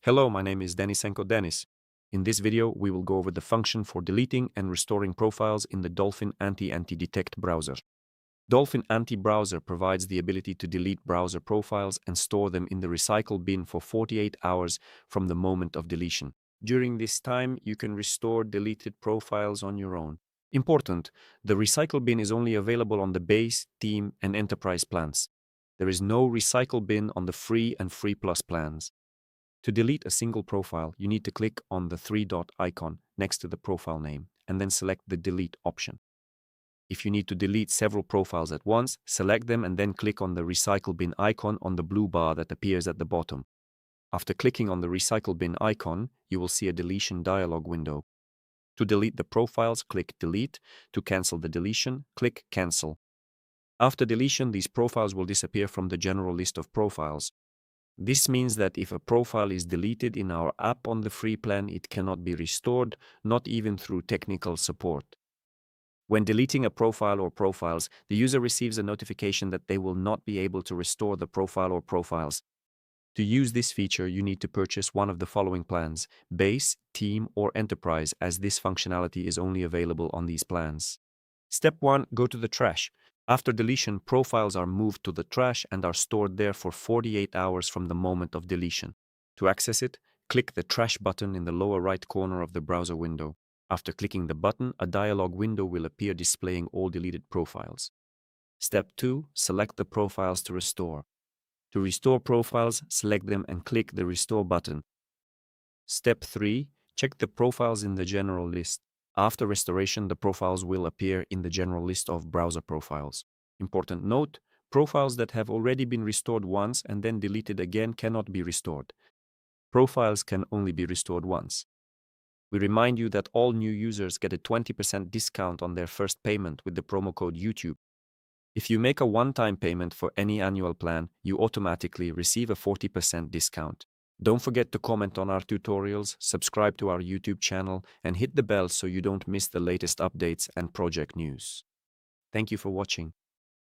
Hello, my name is Denis. In this video, we will go over the function for deleting and restoring profiles in the Dolphin anti-detect browser. Dolphin anti-browser provides the ability to delete browser profiles and store them in the recycle bin for 48 hours from the moment of deletion. During this time, you can restore deleted profiles on your own. Important, the recycle bin is only available on the base, team, and enterprise plans. There is no recycle bin on the free and free plus plans. To delete a single profile, you need to click on the three-dot icon next to the profile name and then select the delete option. If you need to delete several profiles at once, select them and then click on the recycle bin icon on the blue bar that appears at the bottom. After clicking on the recycle bin icon, you will see a deletion dialog window. To delete the profiles, click Delete. To cancel the deletion, click Cancel. After deletion, these profiles will disappear from the general list of profiles. This means that if a profile is deleted in our app on the free plan, it cannot be restored, not even through technical support. When deleting a profile or profiles, the user receives a notification that they will not be able to restore the profile or profiles. To use this feature, you need to purchase one of the following plans: Base, Team, or Enterprise, as this functionality is only available on these plans. Step 1. Go to the trash. After deletion, profiles are moved to the trash and are stored there for 48 hours from the moment of deletion. To access it, click the trash button in the lower right corner of the browser window. After clicking the button, a dialog window will appear displaying all deleted profiles. Step 2. Select the profiles to restore. To restore profiles, select them and click the Restore button. Step 3. Check the profiles in the general list. After restoration, the profiles will appear in the general list of browser profiles. Important note, profiles that have already been restored once and then deleted again cannot be restored. Profiles can only be restored once. We remind you that all new users get a 20% discount on their first payment with the promo code YouTube. If you make a one-time payment for any annual plan, you automatically receive a 40% discount. Don't forget to comment on our tutorials, subscribe to our YouTube channel, and hit the bell so you don't miss the latest updates and project news. Thank you for watching.